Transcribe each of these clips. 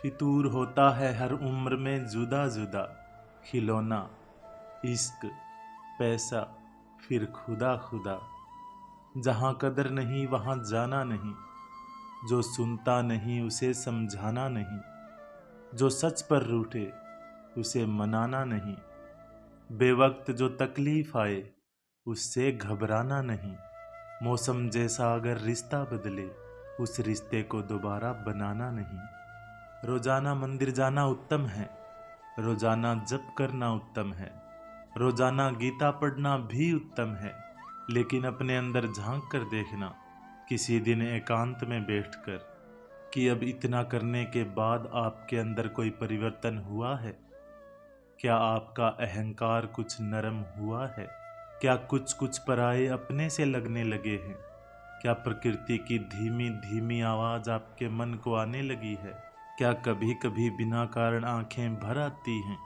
फितूर होता है हर उम्र में जुदा जुदा, खिलौना, इश्क, पैसा, फिर खुदा खुदा। जहाँ कदर नहीं वहाँ जाना नहीं, जो सुनता नहीं उसे समझाना नहीं, जो सच पर रूठे उसे मनाना नहीं, बेवक्त जो तकलीफ आए उससे घबराना नहीं। मौसम जैसा अगर रिश्ता बदले उस रिश्ते को दोबारा बनाना नहीं। रोजाना मंदिर जाना उत्तम है, रोजाना जप करना उत्तम है, रोजाना गीता पढ़ना भी उत्तम है, लेकिन अपने अंदर झांक कर देखना किसी दिन एकांत में बैठकर कि अब इतना करने के बाद आपके अंदर कोई परिवर्तन हुआ है। क्या आपका अहंकार कुछ नरम हुआ है? क्या कुछ कुछ पराये अपने से लगने लगे हैं? क्या प्रकृति की धीमी धीमी आवाज आपके मन को आने लगी है? क्या कभी कभी बिना कारण आंखें भर आती हैं?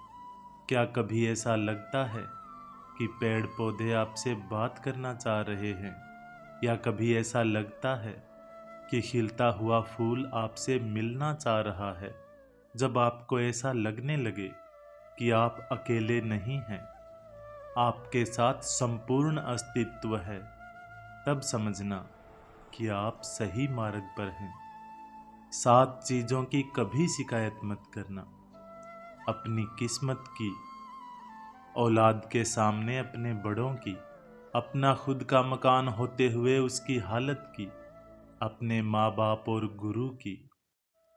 क्या कभी ऐसा लगता है कि पेड़ पौधे आपसे बात करना चाह रहे हैं? या कभी ऐसा लगता है कि खिलता हुआ फूल आपसे मिलना चाह रहा है? जब आपको ऐसा लगने लगे कि आप अकेले नहीं हैं, आपके साथ संपूर्ण अस्तित्व है, तब समझना कि आप सही मार्ग पर हैं। 7 चीजों की कभी शिकायत मत करना। अपनी किस्मत की, औलाद के सामने अपने बड़ों की, अपना खुद का मकान होते हुए उसकी हालत की, अपने माँ बाप और गुरु की,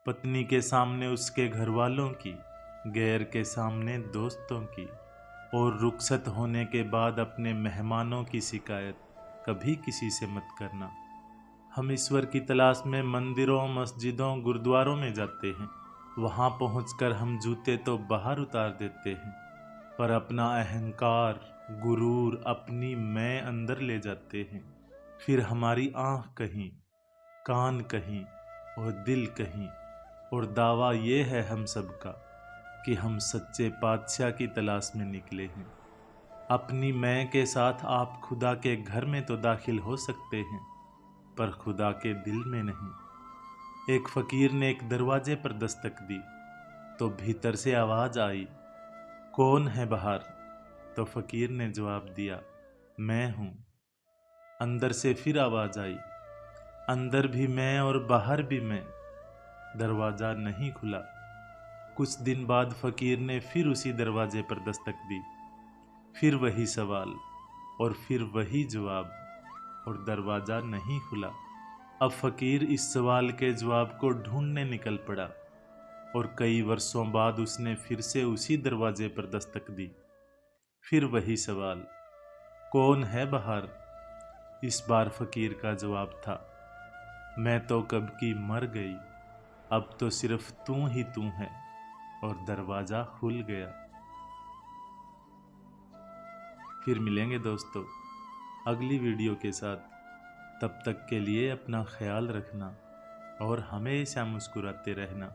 पत्नी के सामने उसके घर वालों की, गैर के सामने दोस्तों की, और रुखसत होने के बाद अपने मेहमानों की शिकायत कभी किसी से मत करना। हम ईश्वर की तलाश में मंदिरों, मस्जिदों, गुरुद्वारों में जाते हैं। वहां पहुंचकर हम जूते तो बाहर उतार देते हैं, पर अपना अहंकार, गुरूर, अपनी मैं अंदर ले जाते हैं। फिर हमारी आंख कहीं, कान कहीं और दिल कहीं, और दावा ये है हम सबका कि हम सच्चे पातशाह की तलाश में निकले हैं। अपनी मैं के साथ आप खुदा के घर में तो दाखिल हो सकते हैं, पर खुदा के दिल में नहीं। एक फकीर ने एक दरवाजे पर दस्तक दी तो भीतर से आवाज आई, कौन है बाहर? तो फकीर ने जवाब दिया, मैं हूं। अंदर से फिर आवाज आई, अंदर भी मैं और बाहर भी मैं। दरवाजा नहीं खुला। कुछ दिन बाद फकीर ने फिर उसी दरवाजे पर दस्तक दी, फिर वही सवाल और फिर वही जवाब, और दरवाजा नहीं खुला। अब फकीर इस सवाल के जवाब को ढूंढने निकल पड़ा, और कई वर्षों बाद उसने फिर से उसी दरवाजे पर दस्तक दी। फिर वही सवाल, कौन है बाहर? इस बार फकीर का जवाब था, मैं तो कब की मर गई, अब तो सिर्फ तू ही तू है। और दरवाजा खुल गया। फिर मिलेंगे दोस्तों अगली वीडियो के साथ। तब तक के लिए अपना ख्याल रखना और हमेशा मुस्कुराते रहना।